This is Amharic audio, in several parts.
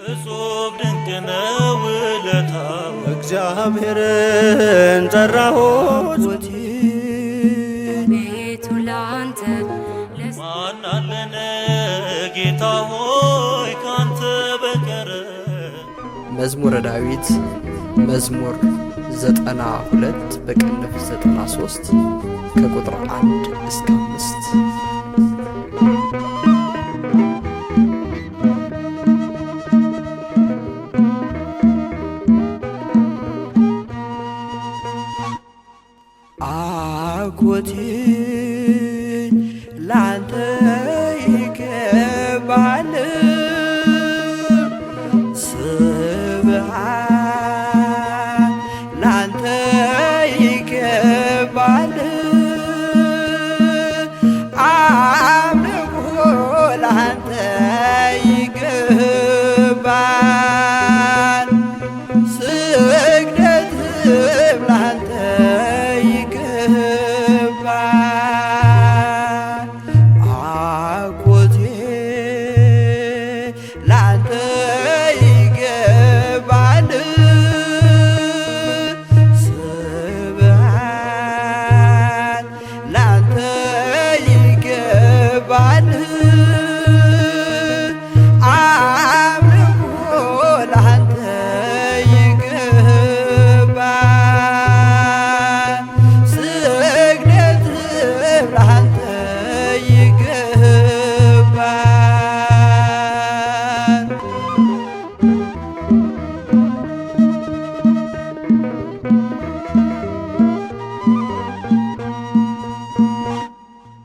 እጹብ ድንቅ ነው ውለታው። እግዚአብሔርን ጠራሁት ቤቱ ላንተ ማን አለን ጌታ ሆይ ካንተ በቀር። መዝሙረ ዳዊት መዝሙር 92 በቅንፍ 93 ከቁጥር 1 እስከ 5። አጎቴ ላንተ ይገባል ስብሐት ላንተ ይገባል አምልኮ ላንተ ይገባል ስግደትም ላንተ አጎቴ ላንተ ይገባል ስብሐት ላንተ ይገባል አምልኮ ላንተ ይገባል ስግደትም ላንተ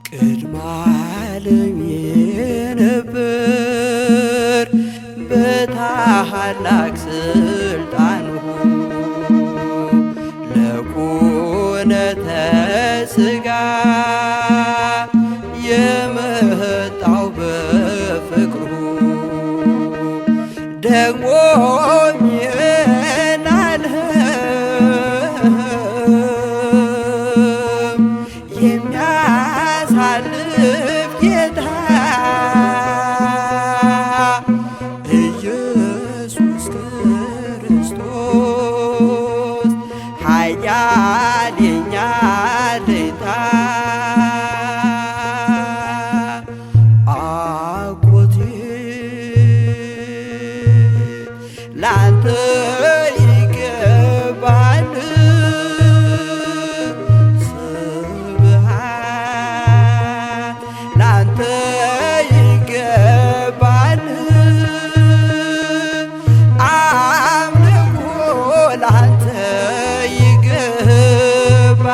ቅድመ ዓለም የነበር በታላቅ ስልጣንሁ ለኩነተ ሥጋ የመጣው በፍቅሩ ደግሞም ይህን ዓለም የሚያሳልፍ ጌታ ኢየሱስ ክርስቶስ ኃያል የኛ አለኝታ አጎቴ ላንተ ይገባል ስብሐት ላንተ ይገባል አምልኮ ላንተ ይገባል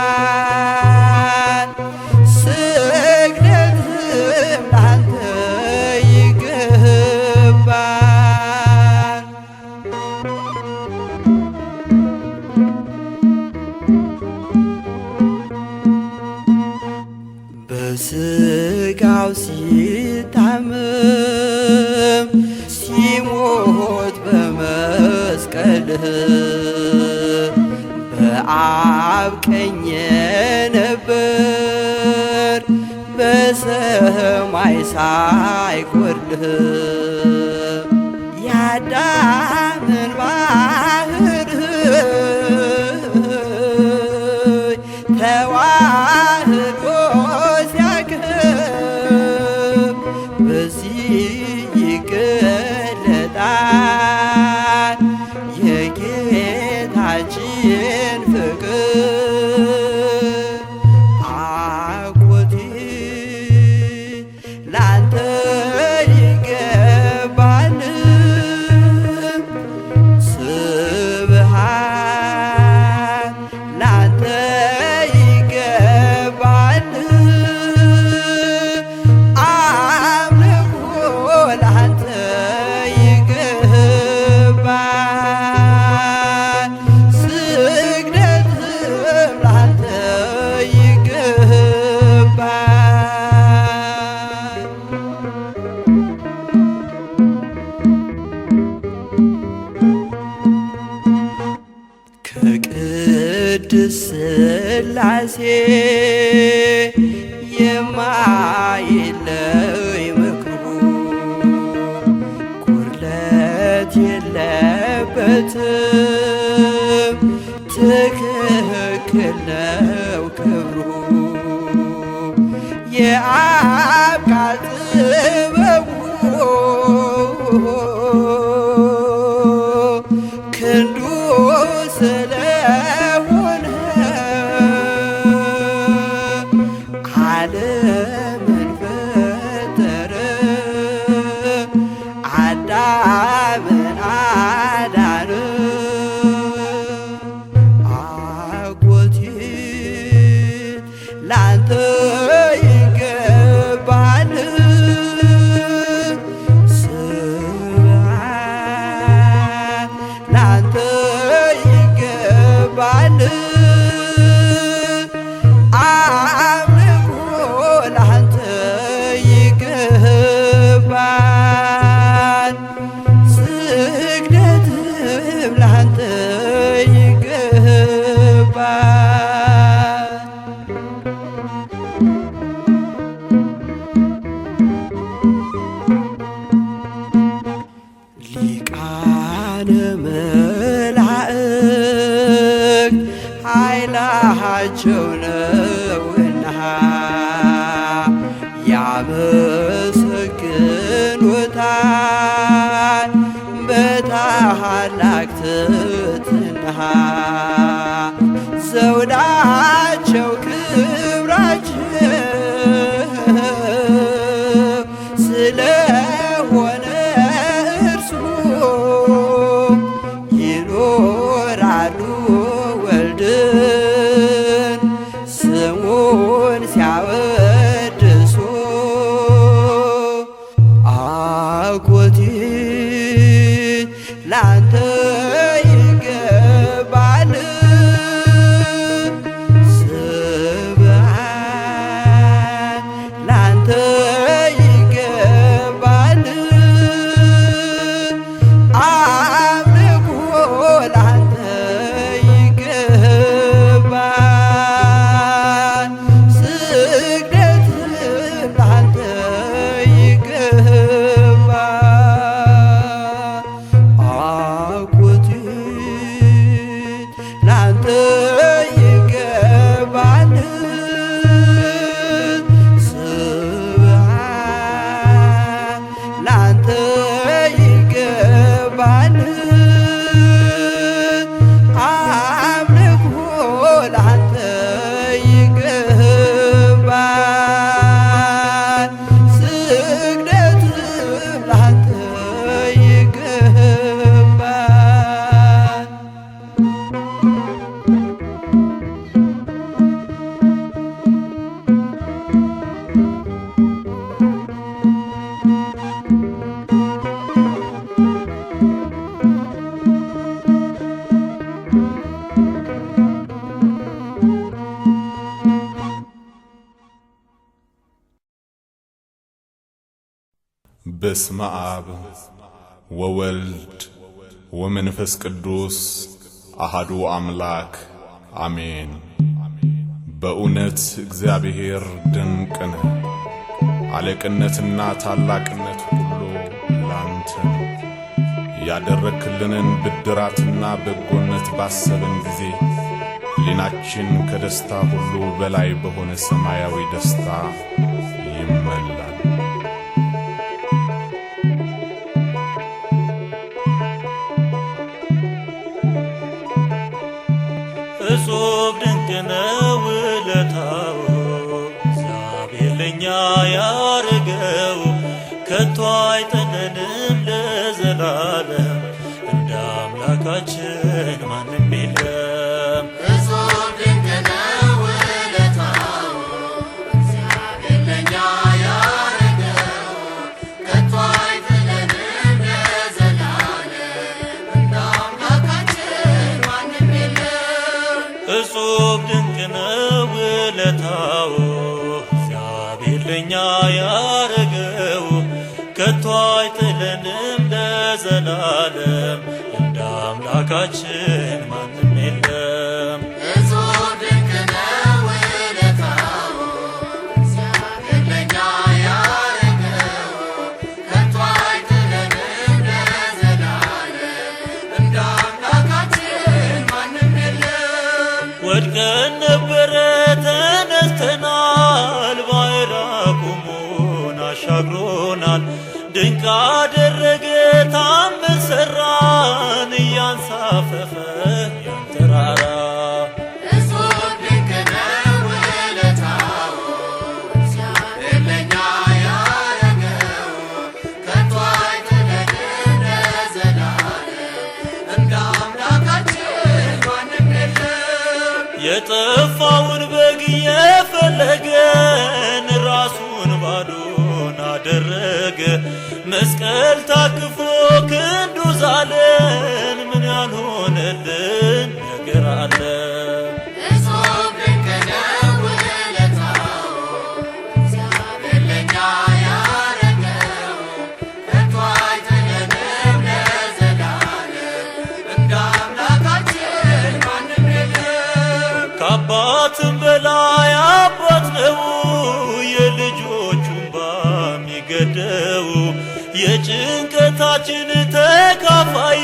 ስግደትም ላንተ ይገባል። በሥጋው ሲታመም ሲሞት በመስቀልህ በአብ ቀኝ ነበር በሰማይ ሳይጎድልህ የአዳምን ባህር ተዋህዶ ሲያከብ በዚህ ይገለጣል የጌታችን ፍቅር አጎቴ ላንተ ይገባል ስብሐት ላንተ ይገባል አምልኮ ላንተ ይገባል ስግደትም ላንተ ይገባል። ከቅድስት ሥላሴ የማይለይ ምክሩ ጉድለት የለበትም። ትክክል ነው ክብሩ የአብ ቃል ጥበቡ ክንዱ ስለሆነ ዓለምን ፈጠረ አዳምን አዳነ። አጎቴት ላንተ ይገባል ስብሐት ላንተ ይገባል አምልኮ ላንተ ይገባል ስግደትም ላንተ ይገባል። ሊቃነ መላእክት ኃይላቸው ነውና ያመሰግኑታል በታላቅ ትሕትና። ዘውዳቸው ክብራቸው ስለሆነ እርሱ ይኖራሉ ወልድን ስሙን ሲያወድሱ። አኮቴት ላንተ ይገባል ስብሐት ላንተ ይገባል አምልኮ ላንተ ይገባል ስግደትም ላንተ ይገባል። አኮቴት ላንተ ይገባል ስብሐት ላንተ ይገባል አምልኮ ላንተ ይገባል ስግደትም ላንተ ይገባል። በስመ አብ ወወልድ ወመንፈስ ቅዱስ አሃዱ አምላክ አሜን። በእውነት እግዚአብሔር ድንቅ ነው። አለቅነትና ታላቅነት ሁሉ ላንተ ነው። ያደረክልንን ብድራትና በጎነት ባሰብን ጊዜ ሕሊናችን ከደስታ ሁሉ በላይ በሆነ ሰማያዊ ደስታ ይመላል። እጹብ ድንቅ ነው ውለታው እግዚአብሔር ለእኛ ያረገው ከቶ አይጥለንም ለዘላለም እንደ አምላካችን ማንም የለም። እጹብ ድንቅ ነው ውለታው እግዚአብሔር ለእኛ ያረገው ከቶ አይጥለንም ለዘላለም እንደ አምላካችን ማንም የለም። እጹብ ድንቅ ነው ውለታው እግዚአብሔር ለእኛ ያረገው ከቶ አይጥለንም ለዘላለም እንደ አምላካችን ማንም የለም። እጹብ ድንቅ ነው ውለታው እግዚአብሔር ለእኛ ያረገው ከቶ አይጥለንም ለዘላለም ቀን ነበረ ተነስተናል፣ ባሕር አቁሞን አሻግሮናል። ድንቅ አደረገ ታምር ሠራን፣ እያንሳፈፈ ያን ተራራ። እጹብ ድንቅ ነው ውለታው፣ እግዚአብሔር ለእኛ ያረገው። ከቶ አይጥለንም ለዘላለም፣ እንደ አምላካችን ማንም የለም። የጠፋውን በግ የፈለገን ራሱን ባዶን አደረገ። መስቀል ታቅፎ ክንዱ ዛለን፣ ምን ያልሆነልን ነገር አለ? እጹብ ድንቅ ነው ውለታው፣ እግዚአብሔር ለእኛ ያረገው። ከቶ አይጥለንም ለዘላለም፣ እንደ አምላካችን ማንም የለም። ከአባትም በላይ አባት ነው፣ የልጆቹን እንባ የሚገደው። የጭንቀታችን ተካፋይ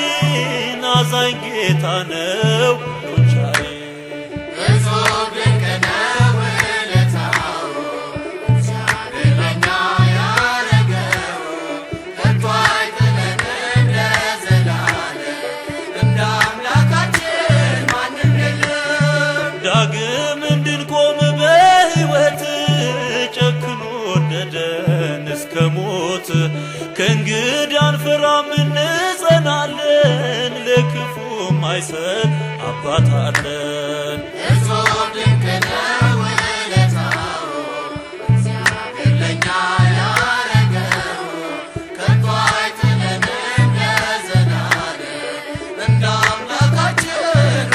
አዛኝ ጌታ ነው ሁሉን ቻይ። እጹብ ድንቅ ነው ውለታው፣ እግዚአብሔር ለእኛ ያረገው። ከቶ አይጥለንም ለዘላለም፣ እንደ አምላካችን ማንም የለም። ዳግም እንድንቆም በሕይወት ጨክኖ ወደደን እስከ ሞት። ከእንግዲህ አንፈራም እንጸናለን፣ ለክፉም አይሰጥ አባት አለን። እጹብ ድንቅ ነው ውለታው፣ እግዚአብሔር ለእኛ ያረገው። ከቶ አይጥለንም ለዘላለም፣ እንደ አምላካችን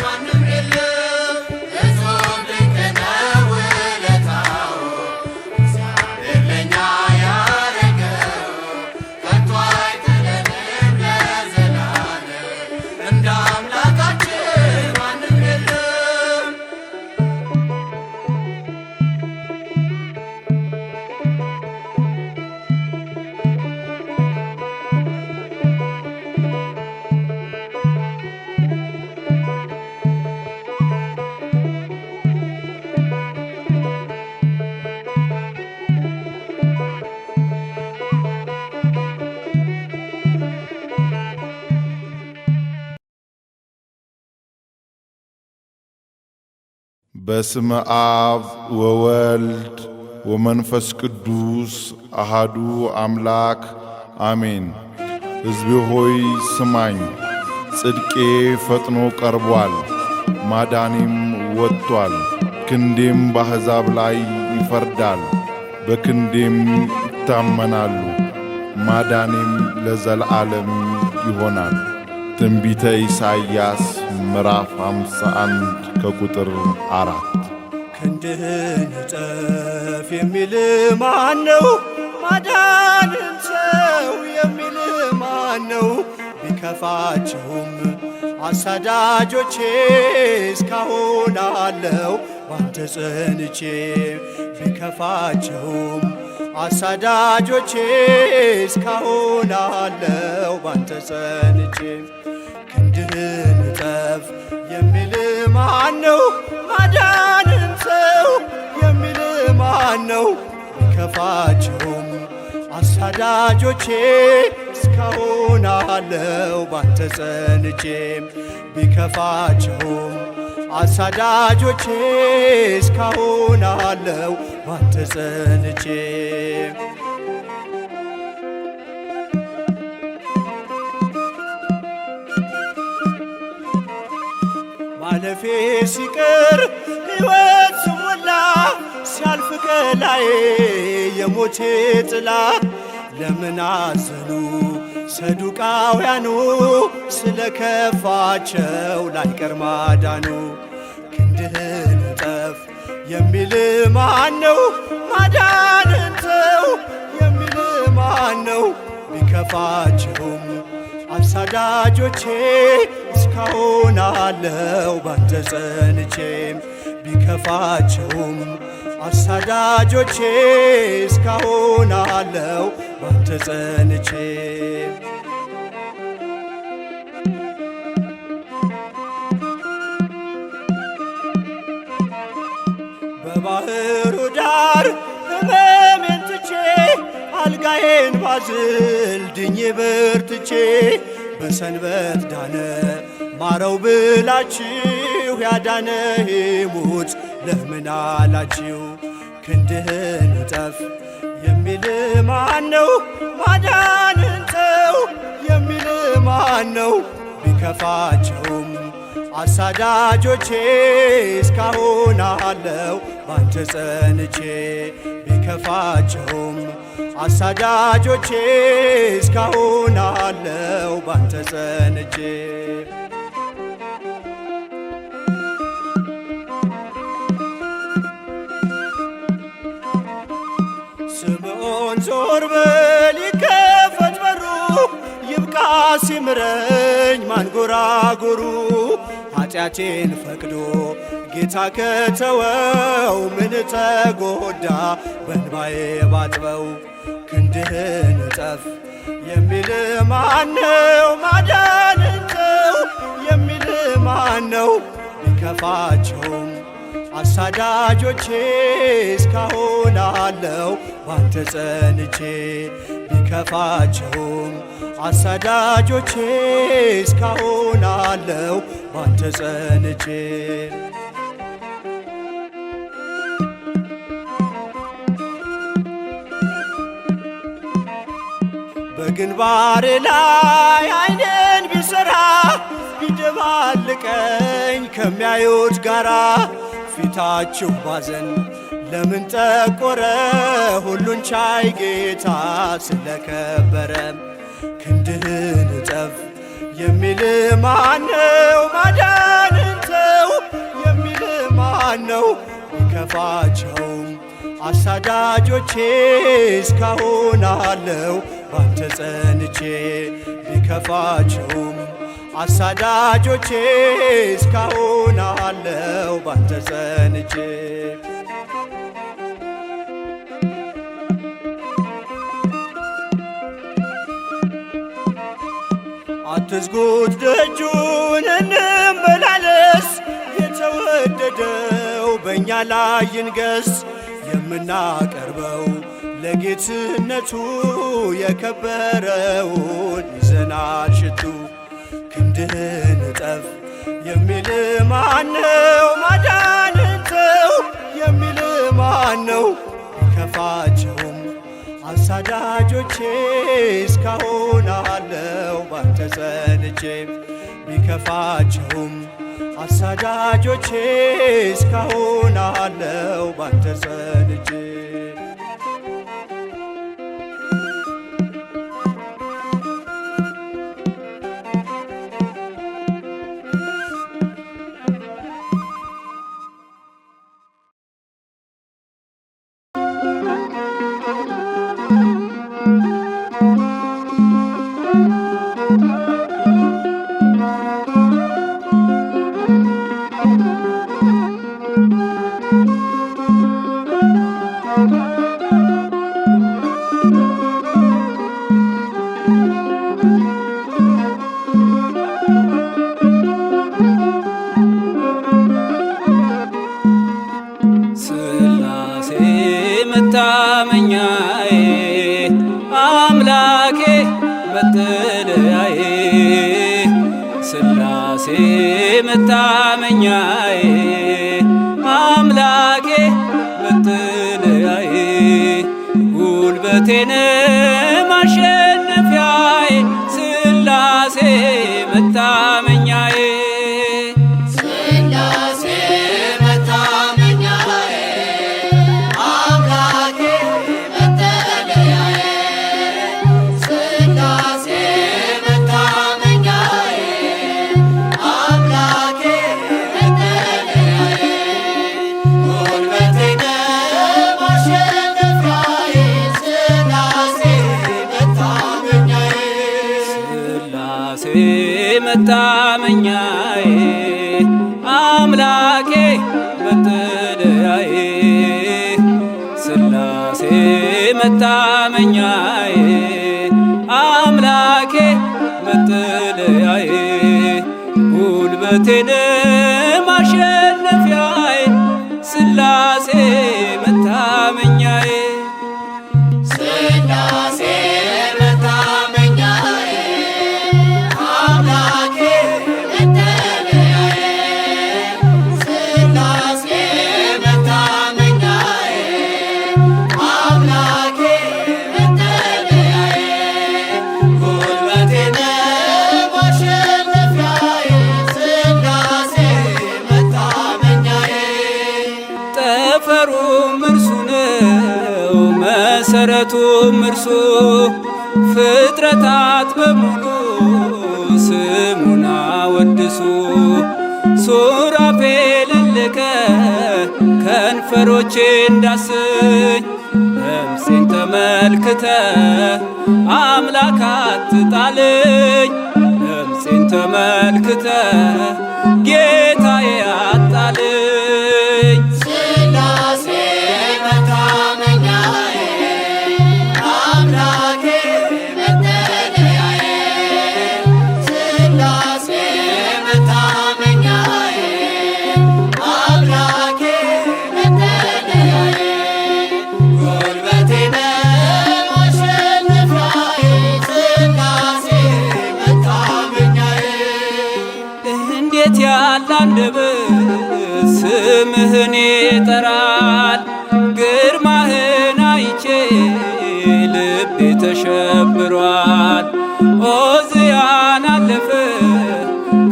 ማንም የለም። እጹብ ድንቅ ነው ውለታው፣ እግዚአብሔር ለእኛ ያረገው። ከቶ አይጥለንም ለዘላለም፣ እንደ አምላካችን ማንም የለም። በስመ አብ ወወልድ ወመንፈስ ቅዱስ አሃዱ አምላክ አሜን። ሕዝቤ ሆይ ስማኝ፣ ጽድቄ ፈጥኖ ቀርቧል፣ ማዳኔም ወጥቷል። ክንዴም በአሕዛብ ላይ ይፈርዳል፣ በክንዴም ይታመናሉ፣ ማዳኔም ለዘለዓለም ይሆናል። ትንቢተ ኢሳይያስ ምዕራፍ 51 ከቁጥር 4። ክንድህን እጠፍ የሚል ማን ነው? ማዳንን ሰው የሚል ማን ነው? ቢከፋቸውም አሳዳጆቼ እስካሁን አለው ባንተ ጸንቼ። ቢከፋቸውም አሳዳጆቼ እስካሁን አለው ባንተ ጸንቼ። ክንድህን እጠፍ የሚል ማን ነው? ማዳንን ሰው የሚል ማን ነው? ቢከፋቸውም አሳዳጆቼ እስካሁን አለው ባንተ ጸንቼ። ቢከፋቸውም አሳዳጆቼ እስካሁን አለው ባንተ ጸንቼ። ማለፌ ሲቀር ሕይወት ስሞላ ሲያልፍ ከላይ የሞቴ ጥላ። ለምን አዘኑ ሰዱቃውያኑ ስለ ከፋቸው ላይቀር ማዳኑ። ክንድህን እጠፍ የሚል ማን ነው? ማዳንን ተው የሚል ማን ነው? ቢከፋቸውም አሳዳጆቼ እስካሁን አለው ባንተ ጸንቼ። ቢከፋቸውም አሳዳጆቼ እስካሁን አለው ባንተ ጸንቼ። ከባህሩ ዳር ሕመሜን ትቼ አልጋዬን ባዝል ድኜ በርትቼ በሰንበት ዳነ ማረው ብላችሁ ያዳነ ይሙት ለምን አላችሁ? ክንድህን እጠፍ የሚል ማነው? ማዳንን ተው የሚል ማነው? ቢከፋቸውም አሳዳጆቼ እስካሁን አለው ባንተ ጸንቼ። ቢከፋቸውም አሳዳጆቼ እስካሁን አለው ባንተ ጸንቼ። ስምዖን ዞር በል ይከፈት በሩ፣ ይብቃ ሲምረኝ ማንጎራጎሩ። ኃጢአቴን ፈቅዶ ጌታ ከተወው ምን ተጎዳ በእንባዬ ባጥበው። ክንድህን እጠፍ የሚል ማነው? ማዳንን ተው የሚል ማነው? ቢከፋቸውም አሳዳጆቼ እስካሁን አለው ባንተ ጸንቼ። ቢከፋቸውም አሳዳጆቼ እስካሁን አለው ባንተ ጸንቼ። በግንባሬ ላይ ዓይኔን ቢሠራ ቢደባልቀኝ ከሚያዩት ጋራ ፊታችሁ ባዘን ለምን ጠቆረ? ሁሉን ቻይ ጌታ ስለከበረ። ክንድህን እጠፍ የሚል ማነው? ማዳንን ተው የሚል ማነው? ቢከፋቸውም አሳዳጆቼ እስካሁን አለው ባንተ ጸንቼ። ቢከፋቸውም አሳዳጆቼ እስካሁን አለው ባንተ ጸንቼ። አትዝጉት ደጁን እንመላለስ፣ የተወደደው በእኛ ላይ ይንገስ። የምናቀርበው ለጌትነቱ የከበረውን ይዘናል ሽቱ። ክንድህን እጠፍ የሚል ማነው? ማዳንን ተው የሚል ማነው? ቢከፋቸውም አሳዳጆቼ እስካሁን አለው ባንተ ጸንቼ። ቢከፋቸውም አሳዳጆቼ እስካሁን አለው ባንተ ጸንቼ። መታመኛዬ አምላኬ መጠለያዬ ሥላሴ መታመኛዬ አምላኬ መጠለያዬ ጉልበቴን ማሸነፊያዬ ሥላሴ መታመኛዬ መታመኛዬ አምላኬ መጠለያዬ ሥላሴ መታመኛዬ አምላኬ መጠለያዬ ጉልበቴን ማሸነፊያዬ ሥላሴ ታድሱ። ሱራፌልን ልከ ከንፈሮቼ እንዳስኝ ነፍሴን ተመልክተ አምላክ አትጣልኝ። ነፍሴን ተመልክተ ጌታዬ አጣልኝ። ሥላሴ መታመኛዬ አምላኬ መጠለያዬ ሥላሴ መታመኛዬ አምላኬ መጠለያዬ ጉልበቴ ነው ማሸነፊያዬ ሥላሴ መታመኛዬ እንዴት ያለ አንደበት ስምህን ይጠራል። ግርማህን አይቼ ልቤ ተሸብሯል። ዖዝያን አለፈ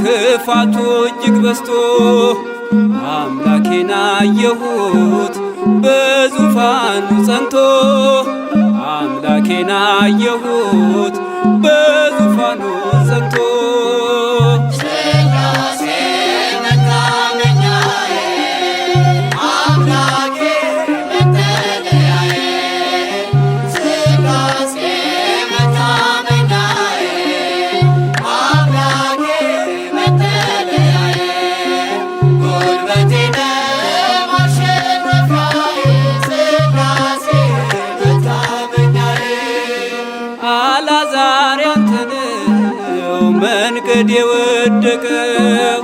ክፋቱ እጅግ በዝቶ አምላኬን አየሁት በዙፋኑ ጸንቶ። አምላኬን አየሁት በዙፋኑ ጸንቶ። ሥላሴ መታመኛዬ አምላኬ መጠለያዬ ሥላሴ መታመኛዬ አምላኬ መጠለያዬ ጉልበቴ ነው ማሸነፊያዬ ሥላሴ መታመኛዬ አልዓዛር ያንተ ነው መንገድ የወደቀው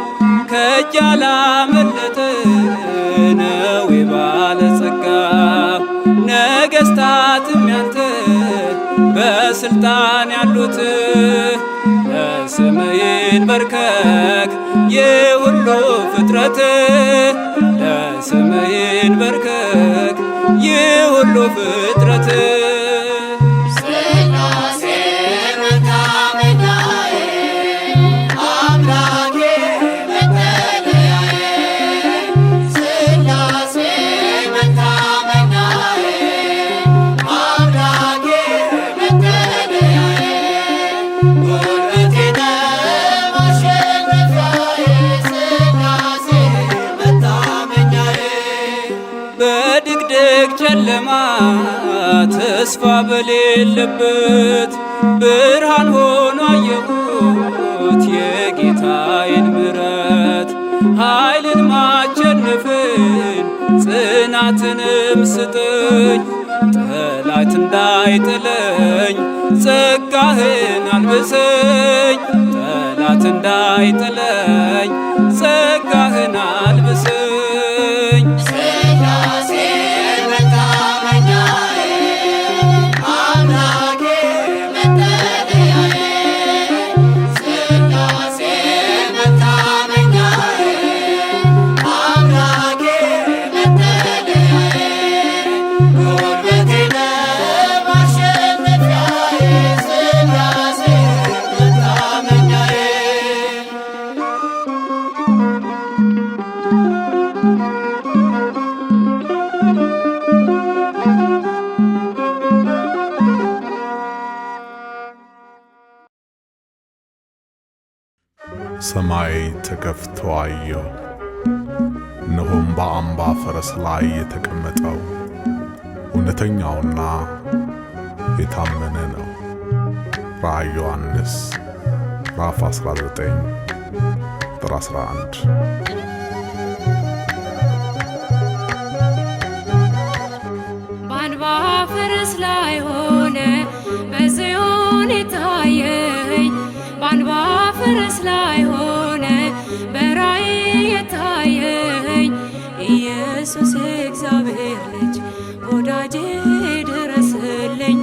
ከእጅ ያላመለጠ ነው የባለጸጋ። ነገሥታትም ያንተ በስልጣን ያሉት ለስምህ ይንበርከክ የሁሉ ፍጥረት። ለስምህ ይንበርከክ የሁሉ ፍጥረት። ሥላሴ መታመኛዬ አምላኬ መጠለያዬ ሥላሴ መታመኛዬ አምላኬ መጠለያዬ ጉልበቴ ነው ማሸነፊያዬ ሥላሴ መታመኛዬ በድቅድቅ ጨለማ ተስፋ በሌለበት ብርሃን ሆኖ አየሁት የጌታዬን ምሕረት። ኃይልን ማቸነፍን ጽናትንም ስጠኝ ጠላት እንዳይጥለኝ ጸጋህን አልብሰኝ። ጠላት እንዳይጥለኝ ጸጋህን አልብሰኝ። ሥላሴ መታመኛዬ አምላኬ መጠለያዬ ሥላሴ መታመኛዬ አምላኬ መጠለያዬ ጉልበቴ ነው ማሸነፊያዬ ሥላሴ መታመኛዬ ሰማይ ተከፍቶ አየሁ፣ እነሆም በአምባ ፈረስ ላይ የተቀመጠው እውነተኛውና የታመነ ነው። ራእየ ዮሐንስ ምዕራፍ 19 ቁጥር 11። በአንባ ፈረስ ላይ ሆነ በጽዮን የታየኝ በአንባ ፈረስ ላይ ሆነ በራእይ የታየኝ ኢየሱስ የእግዚአብሔር ልጅ ወዳጄ ድረስልኝ።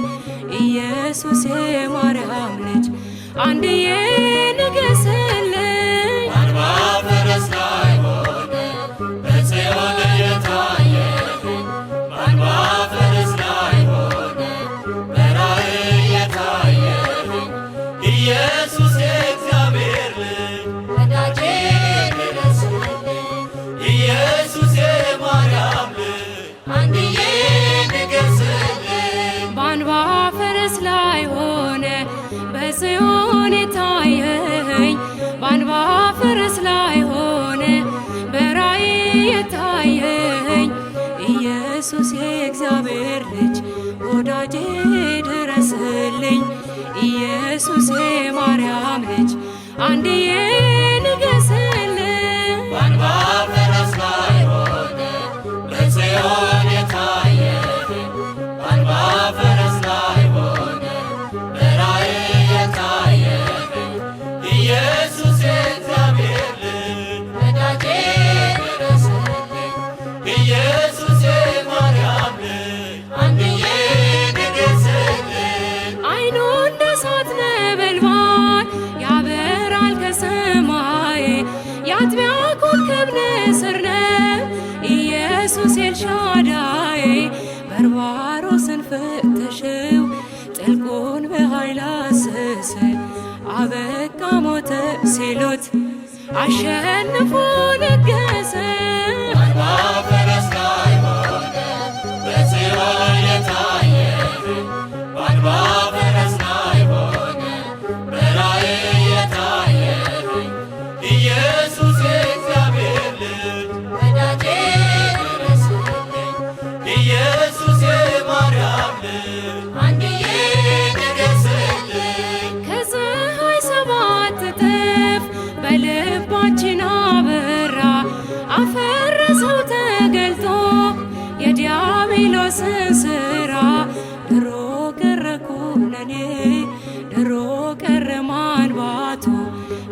ኢየሱስ የማርያም ልጅ አንድዬ ንገስልኝ። በአንባ ፈረስ ላይ ሆነ በጽዮን የታየኝ በአንባ ፈረስ ላይ ሆነ በራእይ የታየኝ ኢየሱስ የእግዚአብሔር ልጅ ወዳጄ ድረስልኝ። ኢየሱስ የማርያም ልጅ አንድዬ ንገስልኝ። በአንባ ፈረስ ላይ ሆነ በጽዮን የታየኝ አንድዬ ንገስልን በአንባ ፈረስ ላይ ሆነ በጽዮን የታየህን በአንባ ፈረስ ላይ ሆነ በራእይ የታየህን ኢየሱስ የእግዚአብሔር ልጅ ወዳጄ ድረስልኝ ኢየሱስ የማርያም ልጅ አንድዬ ንገስልን አይኑ እንደ እሳት ነበልባል ያበራል ከሰማይ የአጥቢያ ኮከብ ንስር ነው ኢየሱስ ኤልሻዳይ በርባሮስን ፈተሽው ጥልቁን በኃይል አሰሰ አበቃ ሞተ ሲሉት አሸንፎ ነገሰ በአንባ ፈረስ ላይ ሆነ በጽዮን የታየህን በአንባ ፈረስ ላይ ሆነ በራእይ የታየህን ኢየሱስ የእግዚአብሔር ልጅ ወዳጄ ድረስልኝ ኢየሱስ የማርያም ልጅ አንድዬ ንገስልኝ ከፀሐይ ሰባት እጥፍ በልባችን አበራ አፈረሰው ተገልጦ የዲያብሎስን ሥራ ድሮ ቀረ ኩነኔ ድሮ ቀረ ማንባቱ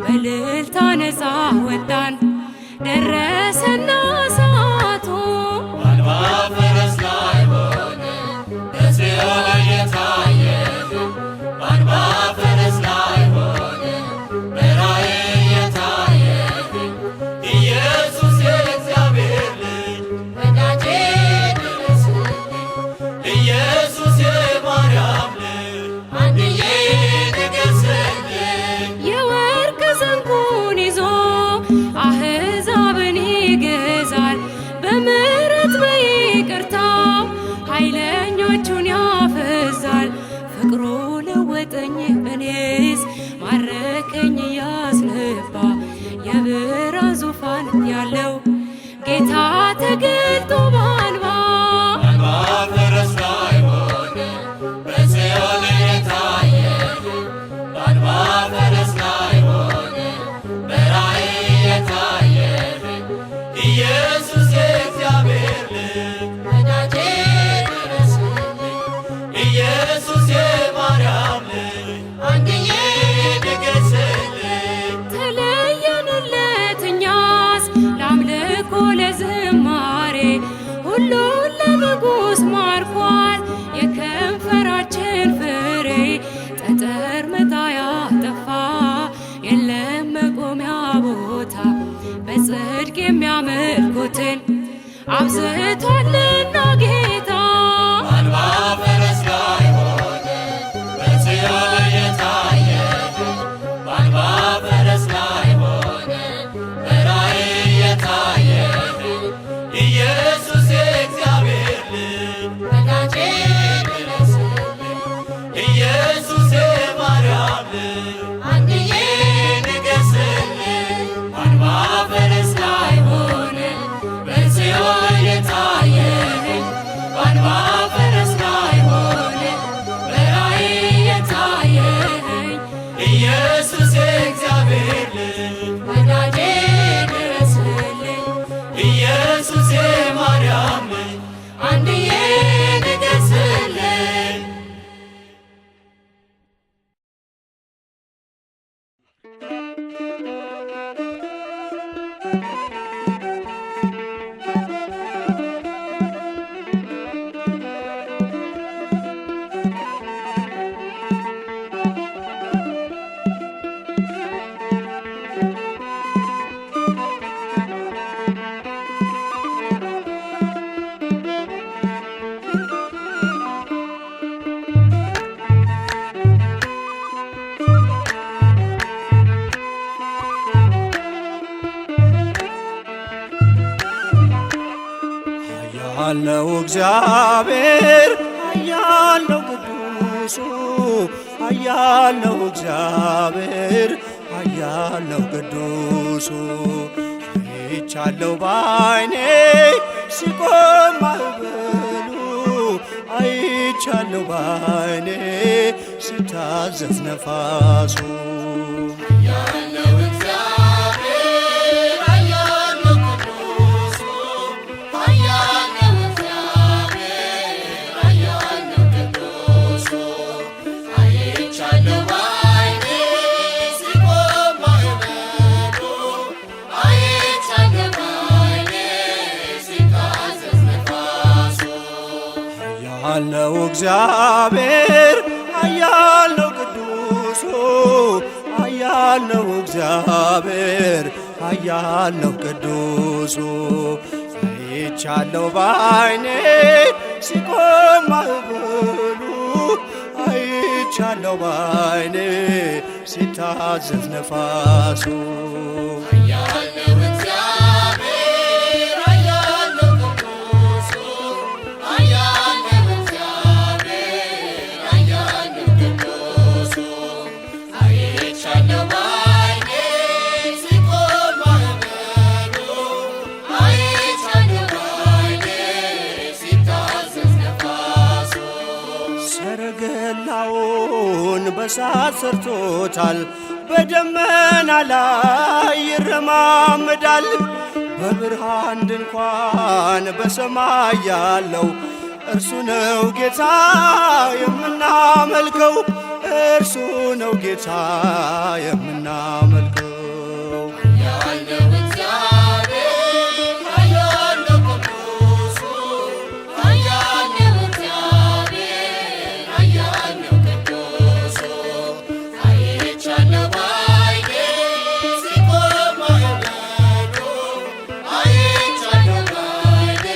በእልልታ ነፃ ወጣን ደረሰና ሰዓቱ በአንባ ፈረስ ላይ ሆነ በጽዮን የታየህን በአንባ ፈረስ ላይ ሆነ በራእይ የታየህን ኢየሱስ የእግዚአብሔር ልጅ ወዳጄ ድረስልኝ ኢየሱስ የማርያም ልጅ አንድዬ ንገስልኝ የወርቅ ዘንጉን ይዞ አሕዛብን ይገዛል በምሕረት በይቅርታው ኃይለኞቹን ያፈዛል ፍቅሩ ለወጠኝ እኔስ ማረከኝ ያስነባ የብርሃን ዙፋን ያለው ጌታ ተገልጦ በአንባ በአንባ ፈረስ ላይ ሆነ በጽዮን የታየህን በአንባ ፈረስ ላይ ሆነ በራእይ የታየህን ኢየሱስ የእግዚአብሔር ልጅ ወዳጄ ድረስልኝ ኢየሱስ የማርያም ልጅ አንድዬ ንገስልኝ ተለየንለት እኛስ ለአምልኮ ለዝማሬ ሁሉን ለንጉሥ ማርኳል የከንፈራችን ፍሬ ጠጠር መጣያ ጠፋ የለም መቆሚያ ቦታ በጽድቅ የሚያመልኩትን አብዝቷልና ጌታ በአንባ ፈረስ ላይ ሆነ በጽዮን የታየህን በአንባ ፈረስ ላይ ሆነ በራእይ የታየህን ኢየሱስ የእግዚአብሔር ልጅ ወዳጄ ድረስልኝ ኢየሱስ የማርያም ልጅ አንድዬ ንገስልኝ በአንባ ፈረስ ላይ ሆነ በጽዮን የታየህን በአንባ ፈረስ ላይ ሆነ በራእይ የታየህን ኢየሱስ የእግዚአብሔር ልጅ ወዳጄ ድረስልኝ ኢየሱስ የማርያም ልጅ አንድዬ ንገስልኝ ያለው እግዚአብሔር ያለው ቅዱሱ ያለው እግዚአብሔር ያለው ቅዱሱ አይቻለው ባይኔ ሲቆም ማዕበሉ አይቻለው ባይኔ ሲታዘዝ ነፋሱ ያለው ኃያል ነው እግዚአብሔር ኃያል ነው ቅዱሱ ኃያል ነው እግዚአብሔር ኃያል ነው ቅዱሱ አይቻለሁ ባይኔ ሲቆም ማዕበሉ አይቻለሁ ባይኔ ሲታዘዝ ነፋሱ ኃያል ነው እግዚአብሔር ኃያል ነው ቅዱሱ ኃያል ነው እግዚአብሔር ኃያል ነው ቅዱሱ አይቻለሁ ባይኔ ሲቆም ማዕበሉ አይቻለሁ ባይኔ ሲታዘዝ ነፋሱ ሰረገላውን በሳት ሰርቶታል በደመና ላይ ይረማመዳል በብርሃን ድንኳን በሰማይ ያለው እርሱ ነው ጌታ የምናመልከው እርሱ ነው ጌታ የምናመልከው ኃያል ነው እግዚአብሔር ኃያል ነው ቅዱሱ ኃያል ነው እግዚአብሔር ኃያል ነው ቅዱሱ አይቻለሁ ባይኔ ሲቆም ማዕበሉ አይቻለሁ ባይኔ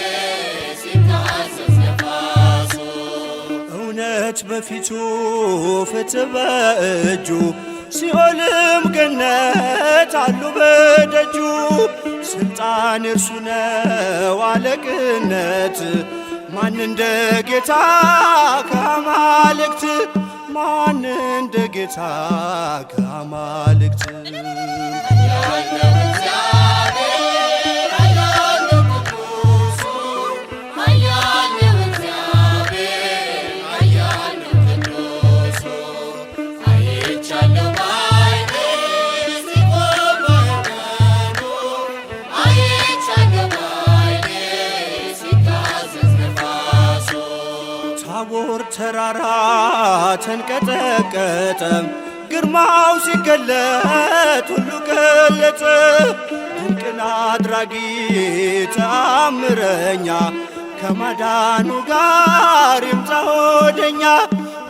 ሲታዘዝ ነፋሱ እውነት በፊቱ ፍትሕ በእጁ ሲኦልም ገነት አሉ በደጁ ስልጣን እርሱ ነው አለቅነት ማን እንደ ጌታ ከአማልክት ማን እንደ ጌታ ከአማልክት ኃያል ነው እግዚአብሔር ኃያል ነው ቅዱሱ ኃያል ነው እግዚአብሔር ኃያል ነው ቅዱሱ አይቻለሁ ባይኔ ሲቆም ማዕበሉ አይቻለሁ ባይኔ ሲታዘዝ ነፋሱ ታቦር ተራራ ተንቀጠቀጠ ግርማው ሲገለጥ ሁሉ ገለጠ ድንቅን አድራጊ ተአምረኛ ከማዳኑ ጋር ይምጣ ወደኛ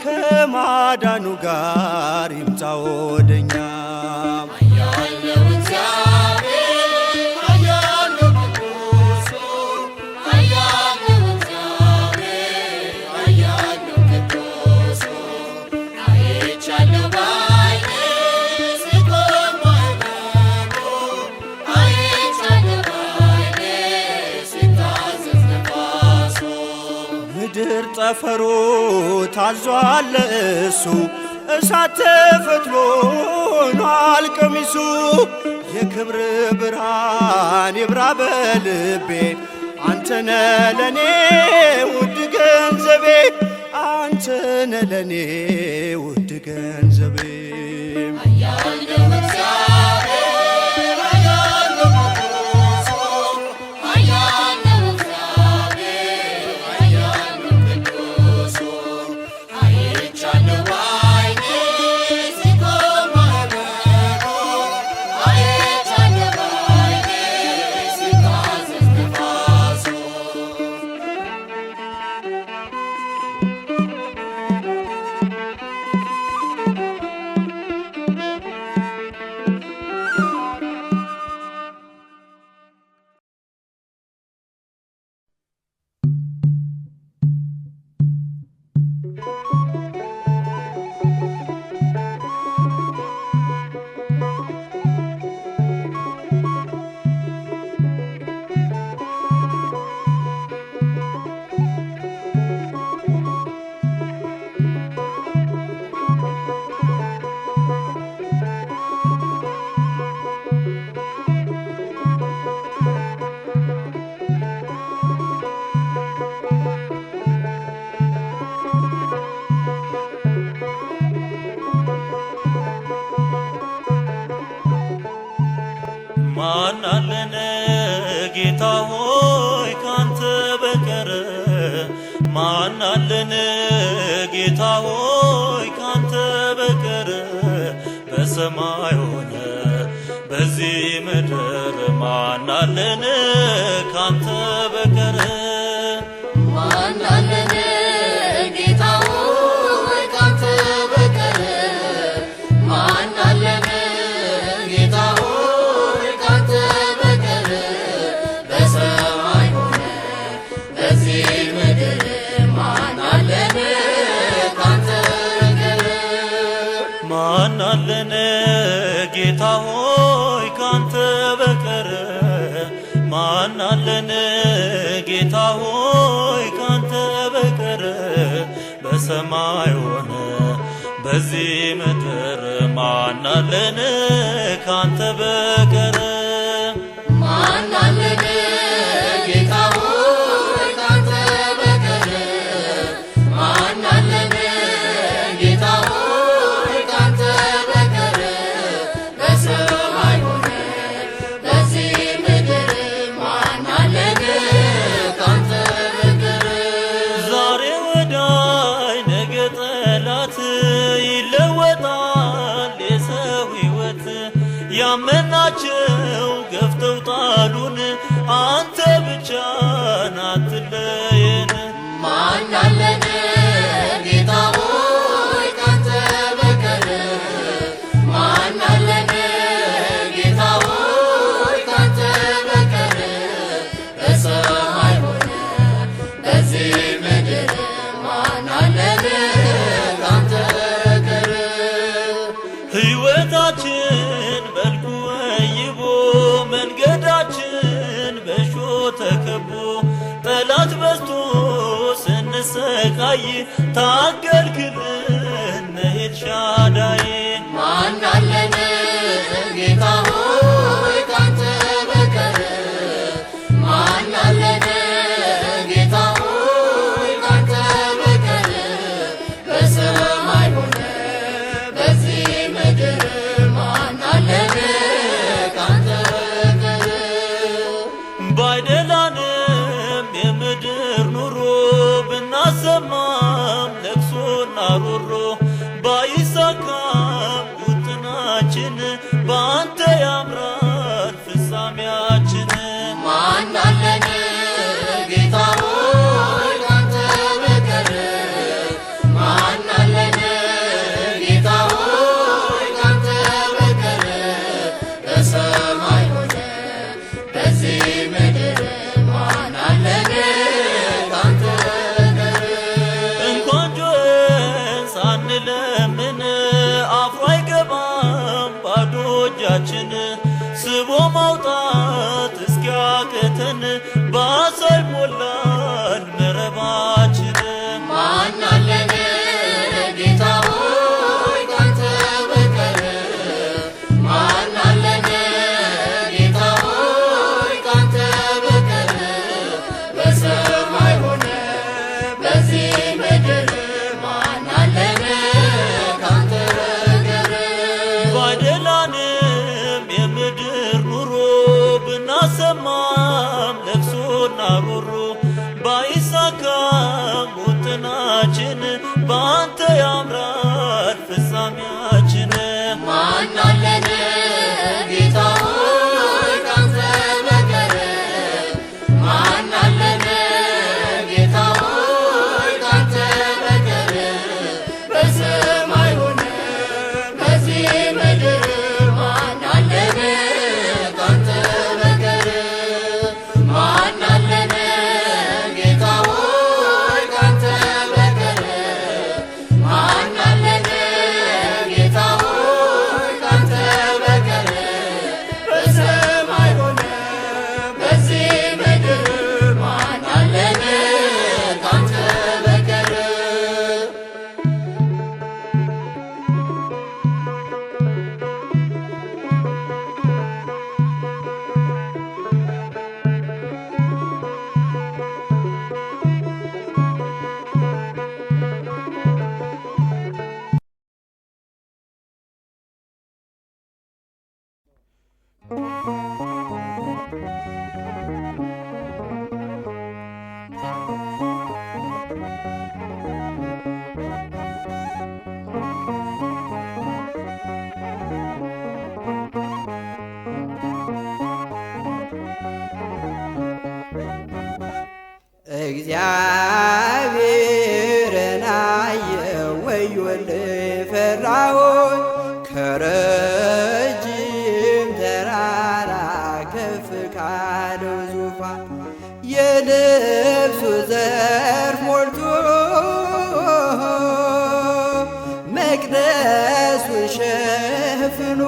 ከማዳኑ ጋር ይምጣ ወደኛ ኃያል ነው እግዚአብሔር ኃያል ነው ቅዱሱ ኃያል ነው እግዚአብሔር ኃያል ነው ቅዱሱ አይቻለሁ ባይኔ ሲቆም ማዕበሉ አይቻለሁ ባይኔ ሲታዘዝ ነፋሱ ምድር ጠፈሩ ታዟል እሱ እሳት ተፈትሎ ሆኗል ቀሚሱ የክብር ብርሃን ይብራ በልቤ አንተነ ለኔ ውድ ገንዘቤ አንተነ ለኔ ውድ ገንዘቤ ኃያል ነው እግዚአብሔር ኃያል ነው ቅዱሱ ኃያል ነው እግዚአብሔር ኃያል ነው ቅዱሱ አይቻለሁ ባይኔ ሲቆም ማዕበሉ አይቻለሁ ባይኔ ሲታዘዝ ነፋሱ ማን አለን ጌታ ሆይ ካንተ በቀር ማን አለን ጌታ ሆይ ካንተ በቀር በሰማይ ሆነ በዚህ ምድር ማን አለን ካንተ በቀር ማን አለን ሆይ ካንተ በቀር ማን አለን? ጌታ ሆይ ካንተ በቀር በሰማይ ሆነ በዚህ ምድር ማን አለን? ካንተ በቀር ማን አለን? ጌታ ሆይ ካንተ በቀር ማን አለን? ጌታ ሆይ ካንተ በቀር በሰማይ ሆነ በዚህ ምድር ማን አለን? ካንተ በቀር ዛሬ ወዳይ ነገ ጠላት ይለወጣል የሰው ሕይወት ያመናቸው ገፍተው ጣሉን አንተ ብቻህን አትለየን። ማን አለን? ጌታ ሆይ ካንተ በቀር ማን አለን? ጌታ ሆይ ካንተ በቀር በሰማይ ሆነ በዚህ ምድር ማን አለን? ካንተ በቀር ሕይወታችን መልኩ ወይቦ መንገዳችን በእሾህ ተከቦ ጠላት በዝቶ ስንሰቃይ ታገልክልን ኤልሻዳይ። ማን አለን? ጌታ ሆይ ካንተ በቀር ማን አለን? ጌታ ሆይ ካንተ በቀር በሰማይ ሆነ በዚህ ምድር ማን አለን? ካንተ በቀር ባይደላንም የምድር ኑሮ ብናሰማም ለቅሶና ሮሮ ባይሳካም ውጥናችን በአንተ ያምራል ፍጻሜያችን። ማን አለን? ጌታ ሆይ ካንተ በቀር ማን አለን? ጌታ ሆይ ካንተ በቀር በሰማይ ሆነ በዚህ ምድር ማን አለን? ካንተ በቀር እንኳን ጮኸን ሳንለምን አፍሮ አይገባም ባዶ እጃችን ስቦ ማውጣት እስኪያቅተን በዓሣ ይሞላል መረባችን። ማን አለን? ጌታ ሆይ ካንተ በቀር ማን አለን? ጌታ ሆይ ካንተ በቀር በሰማይ ሆነ በዚህ ምድር ማን አለን? ካንተ በቀር ባይደላንም የምድር ኑሮ ብናሰማም ለቅሶና ሮሮ ባይሳካም ውጥናችን በአንተ ያምራል ፍጻሜያችን። ማን አለን? ጌታ ሆይ ካንተ በቀር ማን አለን? ጌታ ሆይ ካንተ በቀር በሰማይ ሆነ በዚህ ምድር ማን አለን? ካንተ በቀር ማን አለን? ጌታ ሆይ ካንተ በቀር ማን አለን? ጌታ ሆይ ካንተ በቀር በሰማይ ሆነ በዚህ ምድር ማን አለን? ካንተ በቀር እግዚአብሔርን አየሁ ወዮልኝ ፈራሁኝ ከረጅም ተራራ ከፍ ካለው ዙፋን የልብሱ ዘርፍ ሞልቶ መቅደሱ ሸፍኖ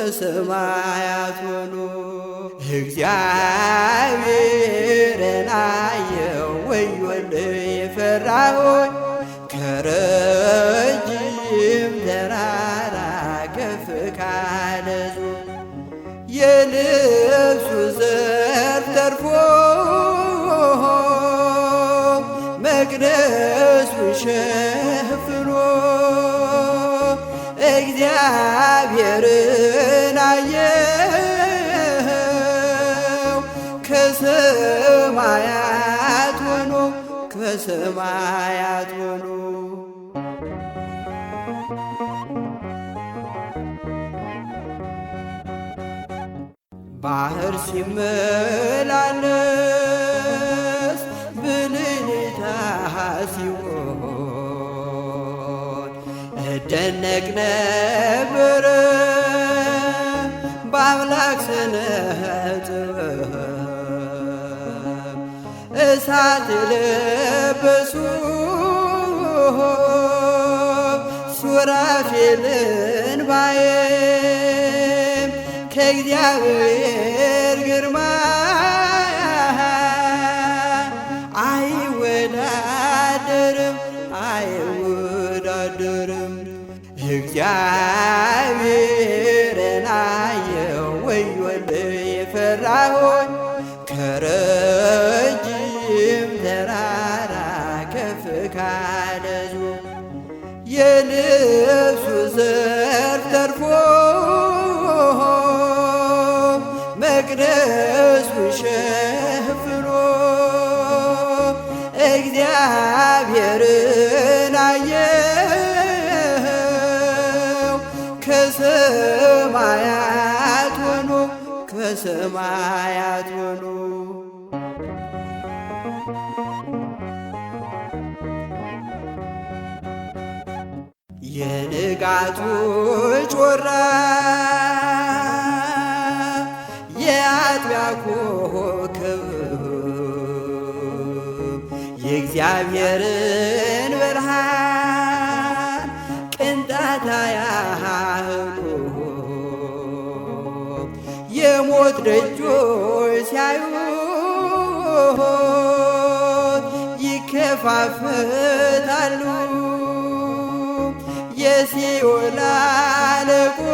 ከሰማያት ሆኖ እግዚአብሔርን አየው ወዮልኝ ፈራሁኝ ከረጅም ተራራ ከፍ ካለ የልብሱ ዘርፍ ተርፎ መቅደሱ ሸፍኖ እግዚአብሔርን አየው ከሰማያት ሆኖ ከሰማያት ሆኖ ባህር ሲመላለስ ብልጭታ ሲሆን እደነቅ ነበረ በአምላክ ስነ ጥበብ እሳት የለበሱ ሱራፌልን ባየም ከእግዚአብሔር ግርማ አይወዳደርም አይወዳደርም። እግዚአብሔርን አየው ወዮልኝ ፈራሁኝ ከረጅም ተራራ ከፍ ካለ የልብሱ ዘርፍ ተርፎ መቅደሱ ሸፍኖ እግዚአብሔርን አየው ከሰማያት ሆኖ ከሰማያት ሆኖ የንጋቱ ጮራ የአጥቢያ ኮከብ የእግዚአብሔርን ብርሃን ቅንጣት ያህሉ የሞት ደጆች ሲያዩት ይከፋፈታሉ። የሲኦል አለቆች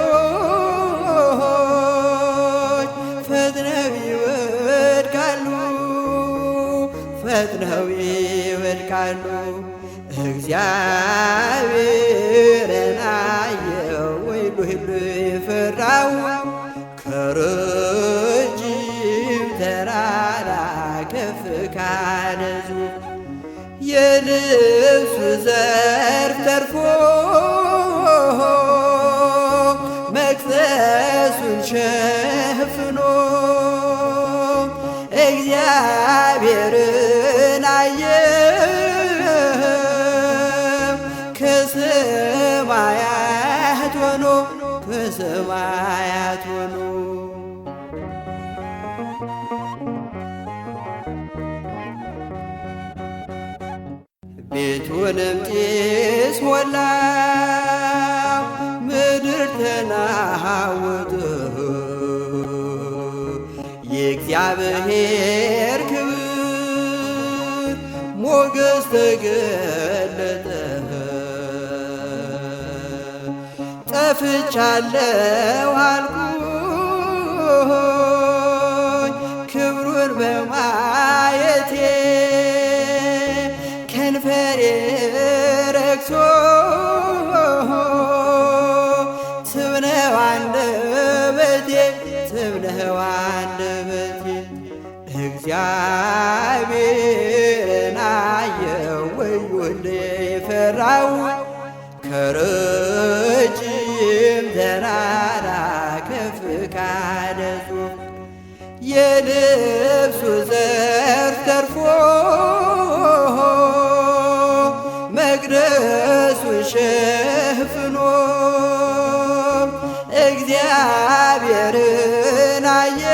ፈጥነው ይወድቃሉ ፈጥነው ይወድቃሉ። እግዚአብሔርን አየው ወዮልኝ ፈራሁኝ ከረጅም ተራራ ከፍ ካለ የልብሱ ዘርፍ ተርፎ መቅደሱን ሸፍኖ እግዚአብሔርን አየው ከሰማያት ሆኖ ከሰማያት ሆኖ ቤቱንም ጢስ ሞላው ምድር ተናወጠ የእግዚአብሔር ክብር ሞገስ ተገለጠ። ጠፍቻለሁ አልኩኝ ክብሩን በማየቴ ከንፈሬ ረክሶ ትብነው አንደበቴ ትብነው አንደበቴ እግዚአብሔርን አየው ወዮልኝ ፈራሁኝ ከረጅም ተራራ ከፍ ካለ የልብሱ ዘርፍ ተርፎ መቅደሱን ሸፍኖ እግዚአብሔርን አየው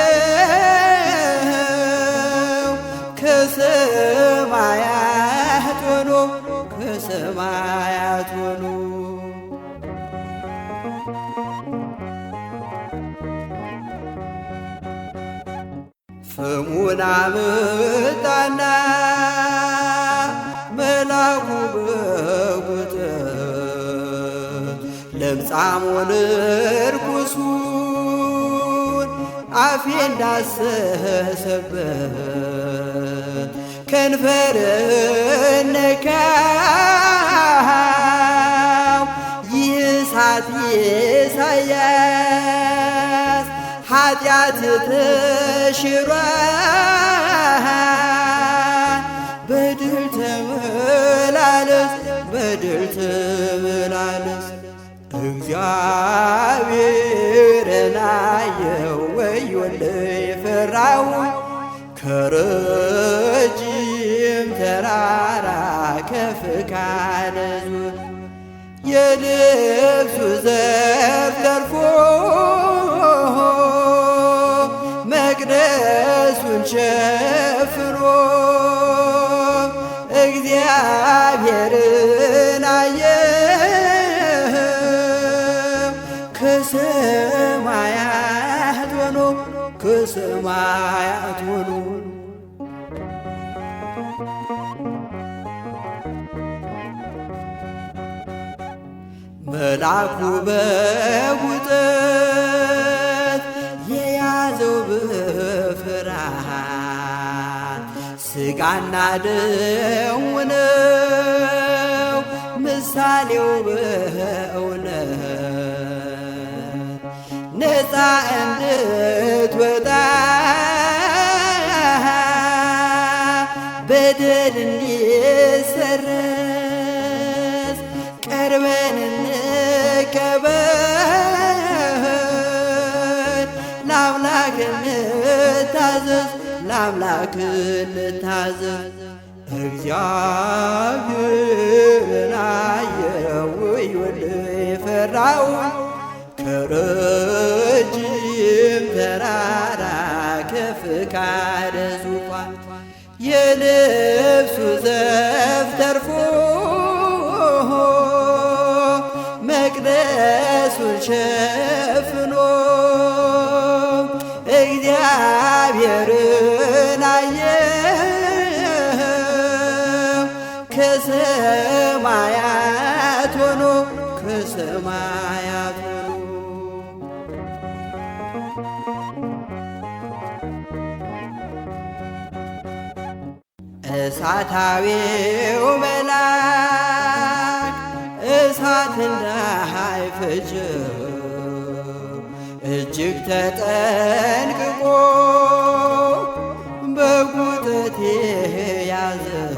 ከሰማያት ሆኖ ከሰማያት ሆኖ ስሙን አመጣና መላኩ በጉጠት ለምጻሙን ርኩሱን አፌ እንዳሰሰበት ከንፈር ነካው ይህ እሳት ኢሳያስ ኃጢአት ተሽሯል። በድል ተመላለስ በድል ተመላለስ እግዚአብሔርን አየው ወዮልኝ ፈራሁኝ ከረጅም ተራራ ከፍ ካለ ዙር የልብሱ ዘርፍ ተርፎ መቅደሱን ሸፍኖ እግዚአብሔርን አየው ከሰማያት ሆኖ ከሰማያት ሆኖ መልአኩ በጉጠት የያዘው በፍርሃት ሥጋና ደሙ ነው ምሳሌው በእውነት ነፃ እንድትወጣ በደል እንዲሰረዝ ቀርበን እንቀበል ለአምላክ እንታዘዝ ለአምላክ እንታዘዝ እግዚአብሔርን አየው ወዮልኝ ፈራሁኝ ከረጅም ተራራ ከፍ ካለ ዙፋን የልብሱ ዘርፍ ተርፎ መቅደሱን ሸፍኖ እግዚአብሔርን አየው ከሰማያት ሆኖ ከሰማያት ሆኖ እሳታዊው መልአክ እሳት እንዳይፈጀው እጅግ ተጠንቅቆ በጉጠት ያዘው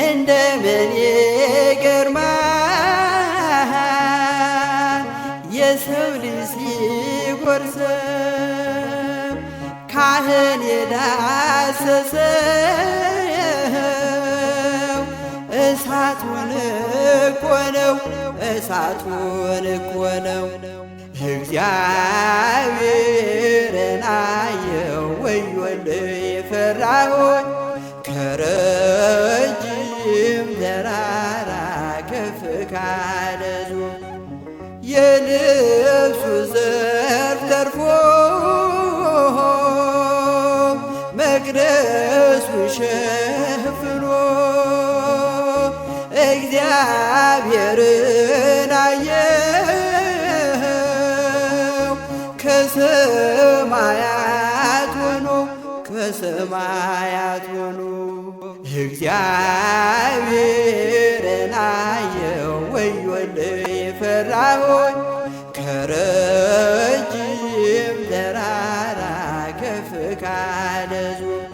እንደምን ይገርማል የሰው ልጅ ሲጎርሰው ካህን የዳሰሰው እሳቱን እኮ ነው እሳቱን እኮ ነው እግዚአብሔርን አየው ወዮልኝ ፈራሁኝ ከረጅም ተራራ ከፍ ካለ ዙር የልብሱ ዘርፍ ተርፎ መቅደሱ ሸፍኖ እግዚአብሔርን አየው ከሰማያት ሆኖ ከሰማያት ሆኖ እግዚአብሔርን አየው ወዮልኝ ፈራሁኝ ከረጅም ተራራ ከፍ ካለ ዙር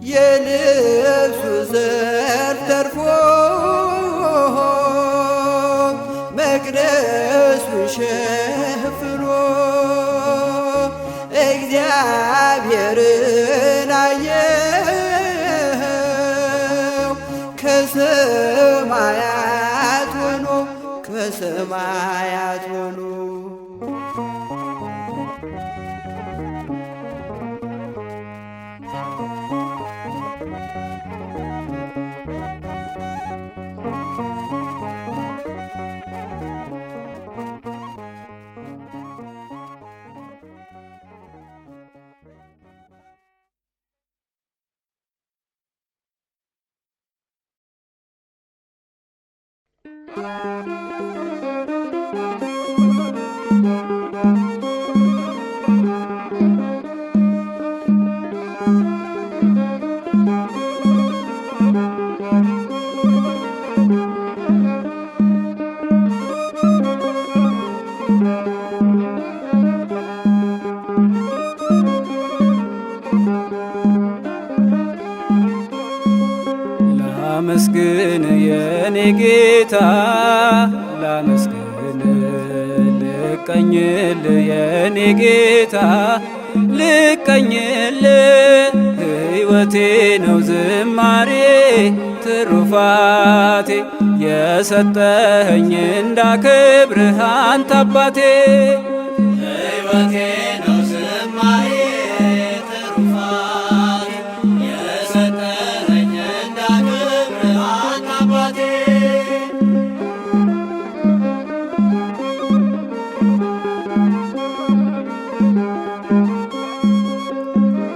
የልብሱ ዘርፍ ተርፎ መቅደሱ ሸፍኖ እግዚአብሔርን አየው ከሰማያት ሆኖ ከሰማያት ሆኖ ላመስግን የኔ ጌታ ላመስግን፣ ልቀኝል የኔ ጌታ ልቀኝል፣ ሕይወቴ ነው ዝማሬ ትሩፋቴ፣ የሰጠኸኝ እንዳከብርህ አንተ አባቴ። ሕይወቴ ነው ዝማሬ ትሩፋቴ፣ የሰጠኸኝ እንዳከብርህ አንተ አባቴ።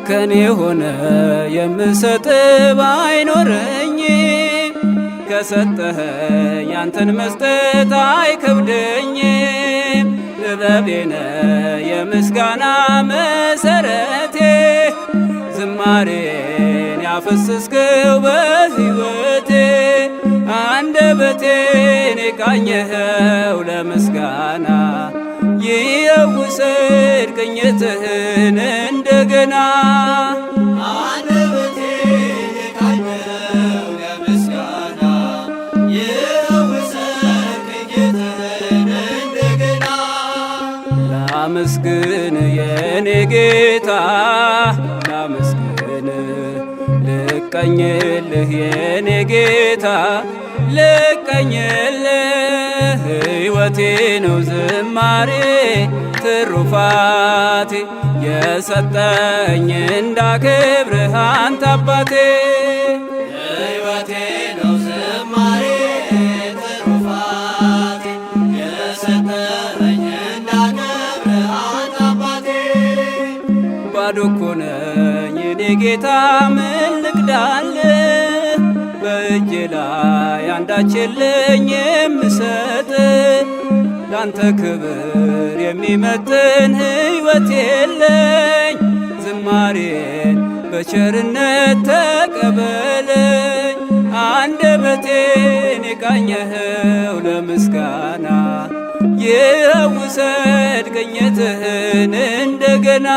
ከኔ ሆነ የምሰጥ ባይኖረኝ፣ ከሰጠኸኝ ያንተን መስጠት አይከብደኝም። ጥበቤነ የምስጋና መሰረቴ፣ ዝማሬን ያፈሰስከው በሕይወቴ፣ አንደበቴን የቃኘኸው ለምስጋና፣ ይየውሰድ ቅኝትህን እንደገና። አንደበቴን የቃኘኸው ለምስጋና፣ ይየውሰድ ቅኝትህን እንደገና። ላመስግን የኔ ጌታ ላመስግን፣ ልቀኝልህ የኔ ጌታ ልቀኝልህ፣ ሕይወቴ ነው ዝማሬ ትሩፋቴ፣ የሰጠኝ እንዳከብርህ አንተ አባቴ። ሕይወቴ ነው ዝማሬ ትሩፋቴ፣ የሰጠኸኝ እንዳከብርህ አንተ አባቴ። ባዶ እኮ ነኝ የኔ ጌታ ምን ልቅዳልህ፣ በእጄ ላይ አንዳች የለኝ የምሰጥ፣ ላንተ ክብር የሚመጥን ሕይወት የለኝ። ዝማሬን በቸርነት ተቀበለኝ፣ አንደበቴን የቃኘኸው ለምስጋና፣ ይየውሰድ ቅኝትህን እንደገና።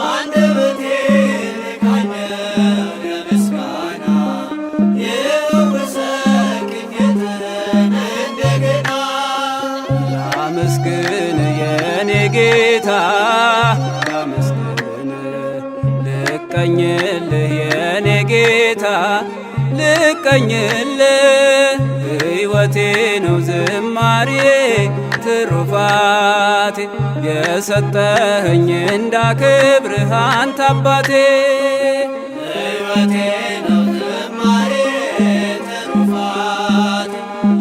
አንደበቴን የቃኘኸው ለምስጋና፣ ይየውሰድ ቅኝትህን እንደገና። ላመስግን የኔ ጌታ ላመስግን፣ ልቀኝልህ የኔ ጌታ ልቀኝልህ፣ ሕይወቴ ነው ዝማሬ ትሩፋቴ፣ የሰጠኸኝ እንዳከብርህ አንተ አባቴ። ሕይወቴ ነው ዝማሬ ትሩፋቴ፣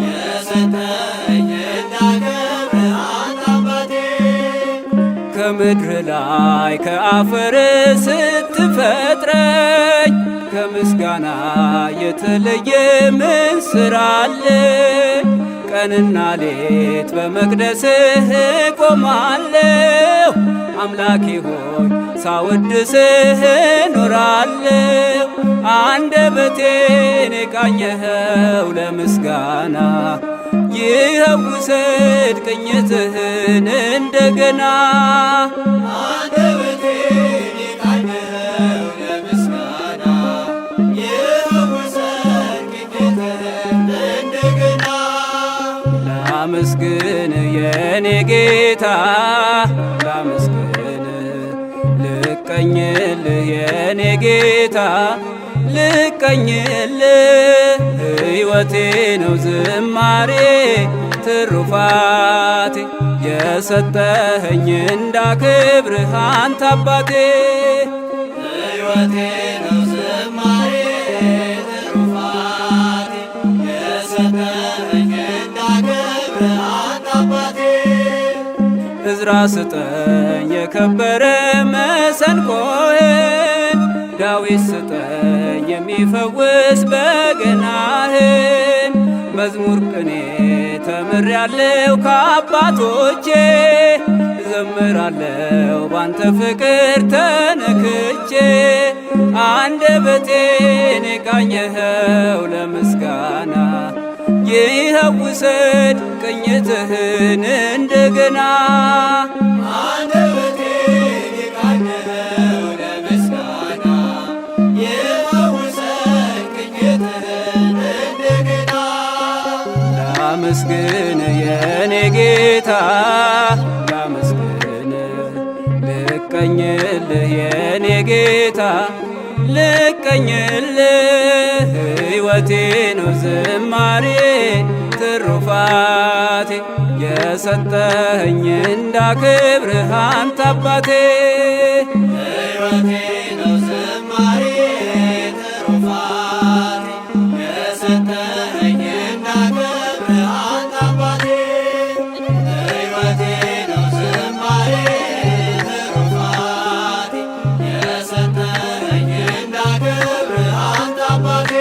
የሰጠኸኝ እንዳከብርህ አንተ አባቴ። ከምድር ላይ ከአፈር ስትፈጥረኝ፣ ከምስጋና የተለየ ምን ሥራ አለኝ? ቀንና ሌት በመቅደስህ ቆማለሁ፣ አምላኬ ሆይ ሳወድስህ እኖራለሁ። አንደበቴን የቃኘኸው ለምስጋና፣ ይየውሰድ ቅኝትህን እንደገና። አንደበቴን የቃኘኸው ለምስጋና፣ ይየውሰድ ቅኝትህን እንደገና። ላመስግን የኔ ጌታ ላመስግን፣ ልቀኝልህ የኔ ጌታ ልቀኝልህ፣ ሕይወቴ ነው ዝማሬ ትሩፋቴ፣ የሰጠኸኝ እንዳከብርህ አንተ አባቴ። ሕይወቴ ነው ዝማሬ ትሩፋቴ፣ የሰጠኸኝ እንዳከብርህ አንተ አባቴ። ዕዝራ ስጠኝ የከበረ መሰንቆህን፣ ዳዊት ስጠኝ የሚፈውስ በገናህን፣ መዝሙር ቅኔ ተምሬያለሁ ከአባቶቼ እዘምራለሁ ባንተ ፍቅር ተነክቼ አንደበቴን የቃኘኸው ለምስጋና ይኸው ውሰድ ቅኝትህን እንደገና አንደበቴን የቃኘኸው ለምስጋና ይኸው ውሰድ ቅኝትህን እንደገና ላመስግን የኔ ጌታ ላመስግን ልቀኝልህ የኔ ጌታ ልቀኝልህ ሕይወቴ ነው ዝማሬ ትሩፋቴ የሰጠኸኝ እንዳክብርህ አንተ አባቴ ሕይወቴ ነው ዝማሬ ትሩፋቴ የሰጠኸኝ እንዳክብርህ አንተ አባቴ ሕይወቴ ነው ዝማሬ ትሩፋቴ የሰጠኸኝ እንዳክብርህ አንተ አባቴ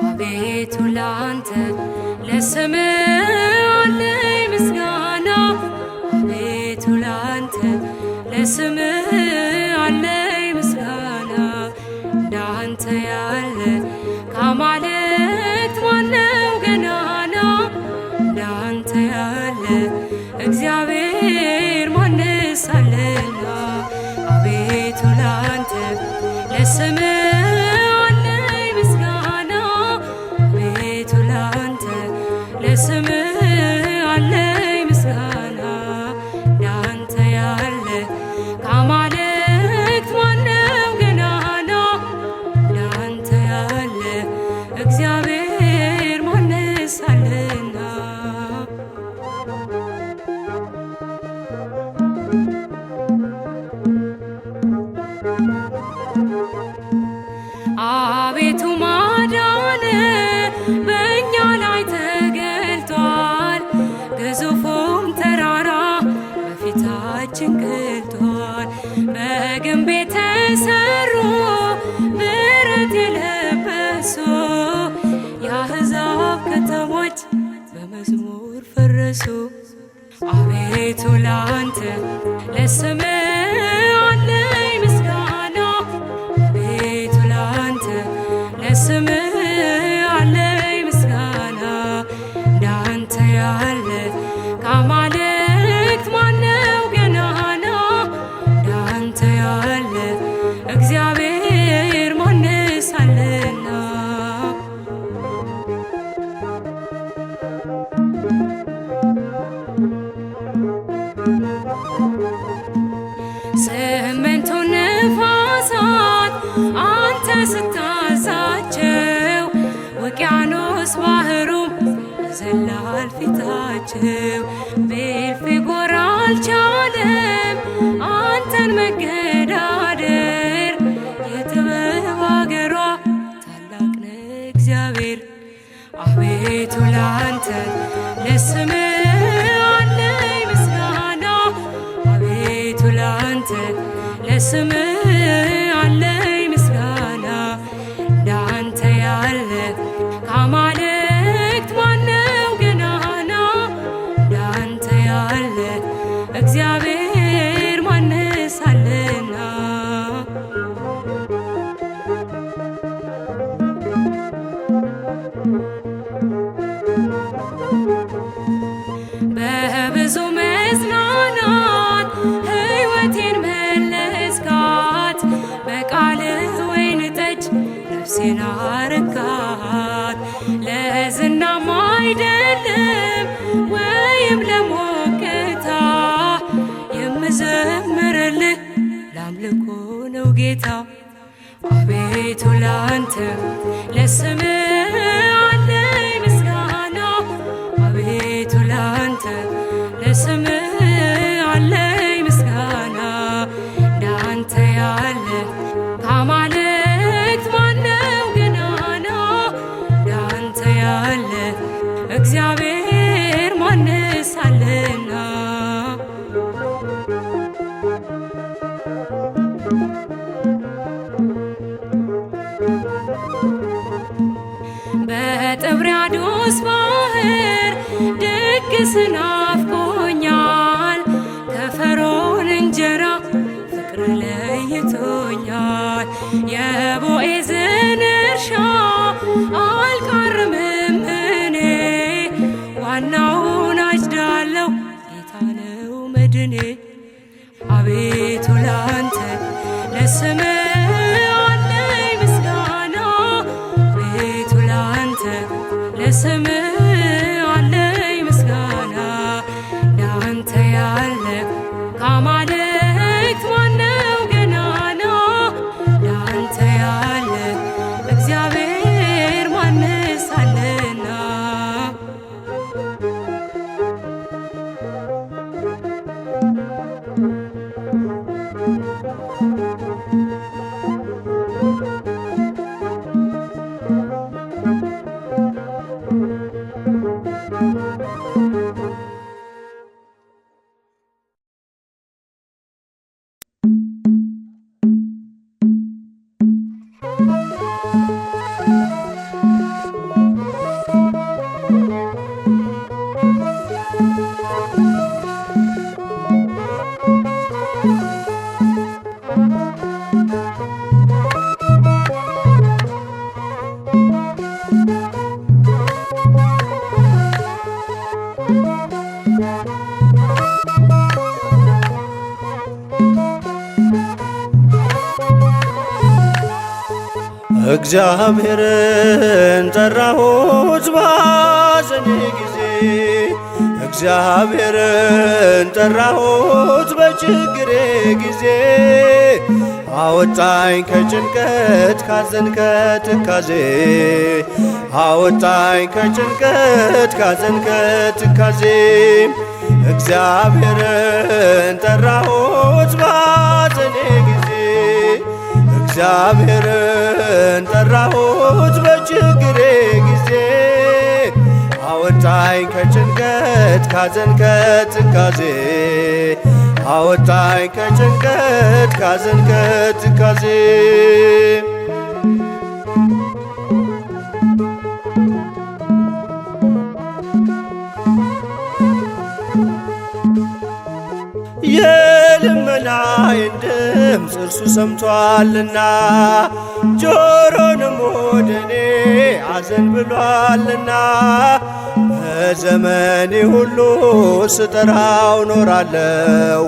አቤቱ ላንተ ለስምህ አለኝ ምስጋና አቤቱ ላንተ ለስምህ አለኝ ምስጋና እንዳንተ ያለ ከአማልክት ማነው ገናና እንዳንተ ያለ እግዚአብሔር ማንስ አለና አቤቱ ላንተ ለስምህ ለስምህ አለኝ ምስጋና እንዳንተ ያለ ከአማልክት ማነው ገናና እንዳንተ ያለ እግዚአብሔር ማንስ አለና አቤቱ ማዳን በእኛ ላይ ተገልጧል ግዙፉም ተራራ በፊታችን ገልጧል በግንብ የተሰሩ ብረት የለበሱ የአሕዛብ ከተሞች በመዝሙር ፈረሱ አቤቱ ላንተ ለስምህ አለኝ ምስጋና አቤቱ ላንተ ለስምህ አለኝ ምስጋና እንዳንተ ያለ ከአማልክት ማነው ገናና እንዳንተ ያለ እግዚአብሔር ማንስ አለና ስምንቱ ነፋሳት አንተ ስታዛቸው ውቅያኖስ ባህሩ ይዘላል ፊታቸው ቤልፌጎር አልቻለም አንተን መገዳደር የጥበብ አገሯ ታላቅ ነህ እግዚአብሔር አቤቱ ላንተ ለስምህ አለኝ ምስጋና አቤቱ ላንተ ለስምህ አለኝ ምስጋና እንዳንተ ያለ ከአማልክት ማነው ገናና እንዳንተ ያለ እግዚአብሔር ማንስ አለና በብዙ መጽናናት ሕይወቴን መለስካት በቃልህ ወይን ጠጅ ነፍሴን አረካት። ለዝናም አይደለም ወይም ለሞቅታ የምዘምርልህ ለአምልኮ ነው ጌታ። አቤቱ ላንተ ለስምህ አለኝ ምስጋና። አቤቱ ላንተ ለስምህ አለኝ ምስጋና። እንዳንተ ያለ ከአማልክት ማነው ገናና? እንዳንተ ያለ እግዚአብሔር ማንስ አለና? በጥብርያዶስ ባህር ድግስ ናፍቆኛል። ከፈርዖን እንጀራ ፍቅር ለይቶኛል። የቦዔዝን እርሻ አልቃርምም እኔ ዋናውን አጭዳለሁ ጌታ ነው መድኔ። አቤቱ ላንተ ለስምህ አለኝ ምስጋና። አቤቱ ላንተ ለስምህ አለኝ ምስጋና። እንዳንተ ያለ ከአማልክት ማነው ገናና? እንዳንተ ያለ እግዚአብሔር ማንስ አለና? እግዚአብሔርን ጠራሁት ባዘኔ ጊዜ፣ እግዚአብሔርን ጠራሁት በችግሬ ጊዜ። አወጣኝ ከጭንቀት ካዘን ከትካዜ፣ አወጣኝ ከጭንቀት ካዘን ከትካዜ። እግዚአብሔርን ጠራሁት ባዘኔ ጊዜ፣ እግዚአብሔርን ጠራሁት በችግሬ ጊዜ። አወጣኝ ከጭንቀት ካዘን ከትካዜ፣ አወጣኝ ከጭንቀት ካዘን ከትካዜ። የልመናዬን ድምፅ እርሱ ሰምቶአልና፣ ጆሮንም ወደ እኔ አዘንብሎአልና። በዘመኔ ሁሉ ስጠራው ኖራለው፣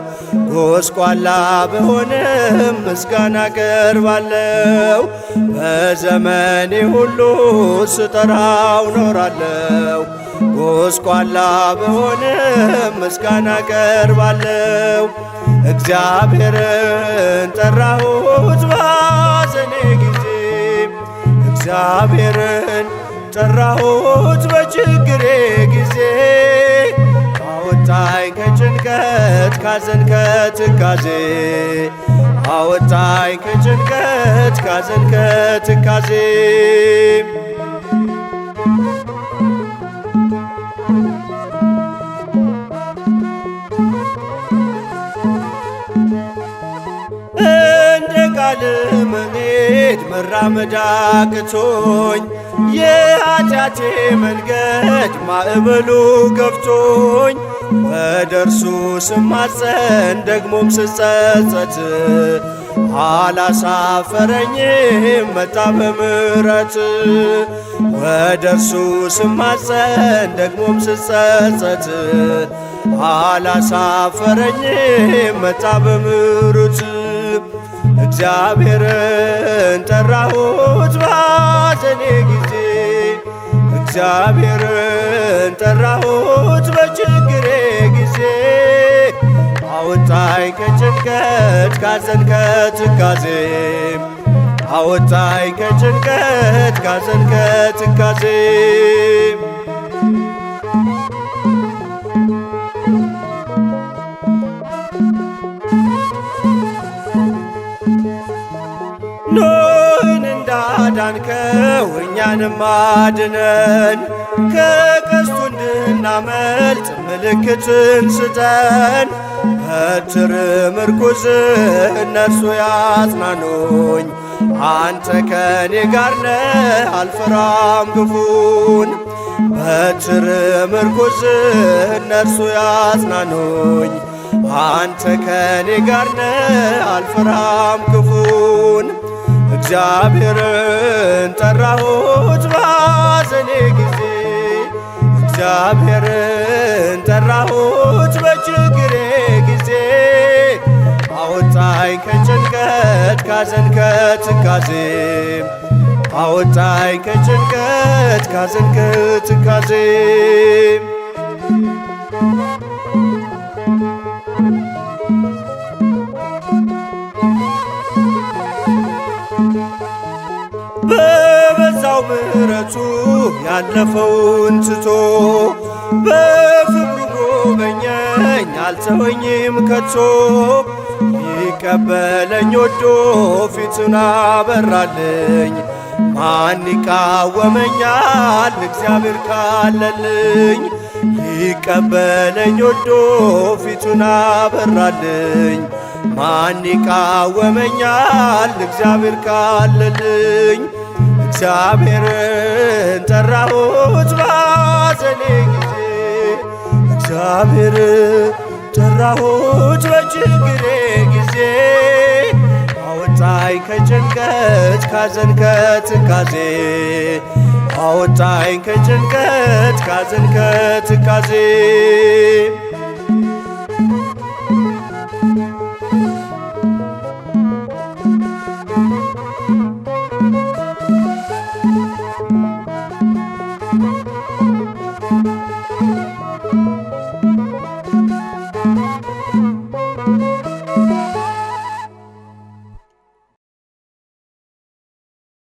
ጎስቋላ ብሆንም ምስጋና ቀርባለው። በዘመኔ ሁሉ ስጠራው ኖራለው፣ ጎስቋላ ብሆንም ምስጋና ቀርባለው። እግዚአብሔርን ጠራሁት ባዘኔ ጊዜ፣ እግዚአብሔርን ጠራሁት በችግሬ ጊዜ። አወጣኝ ከጭንቀት ካዘን ከትካዜ፣ አወጣኝ ከጭንቀት ካዘን ከትካዜ። እንደ ቃል መሄድ መራመድ አቅቶኝ፣ የኃጢአቴ መንገድ ማዕበሉ ገፍቶኝ። ወደ እርሱ ስማጸን ደግሞም ስጸጸት፣ አላሳፈረኝም መጣ በምሕረት። ወደ እርሱ ስማጸን ደግሞም ስጸጸት፣ አላሳፈረኝም መጣ በምሕረት። እግዚአብሔርን ጠራሁት በሐዘኔ ጊዜ እግዚአብሔርን ጠራሁት በችግሬ ጊዜ አወጣኝ ከጭንቀት ካዘን ከትካዜ አወጣኝ ከጭንቀት ካዘን ከትካዜ ኖህን እንዳዳንከው እኛንም አድነን ከቀስቱ እንድናመልጥ ምልክትን ስጠን በትር ምርኩዝ እነርሱ ያጽናኑኝ አንተ ከኔ ጋር ነህ አልፈራም ክፉን በትር ምርኩዝ እነርሱ ያጽናኑኝ አንተ ከኔ ጋር ነህ አልፈራም ክፉን እግዚአብሔርን ጠራሁት በሐዘኔ ጊዜ እግዚአብሔርን ጠራሁት በችግሬ ጊዜ አወጣኝ ከጭንቀት ካዘን ከትካዜ አወጣኝ ከጭንቀት ካዘን ከትካዜ በበዛው ምሕረቱ ያለፈውን ትቶ በፍቅሩ ጎበኘኝ አልተወኝም ከቶ ሊቀበለኝ ወዶ ፊቱን አበራልኝ ማን ይቃወመኛል እግዚአብሔር ካለልኝ ሊቀበለኝ ወዶ ፊቱን አበራልኝ ማን ይቃወመኛል እግዚአብሔር ካለልኝ እግዚአብሔርን ጠራሁት በሐዘኔ ጊዜ እግዚአብሔርን ጠራሁት በችግሬ ጊዜ አወጣኝ ከጭንቀት ካዘን ከትካዜ አወጣኝ ከጭንቀት ካዘን ከትካዜ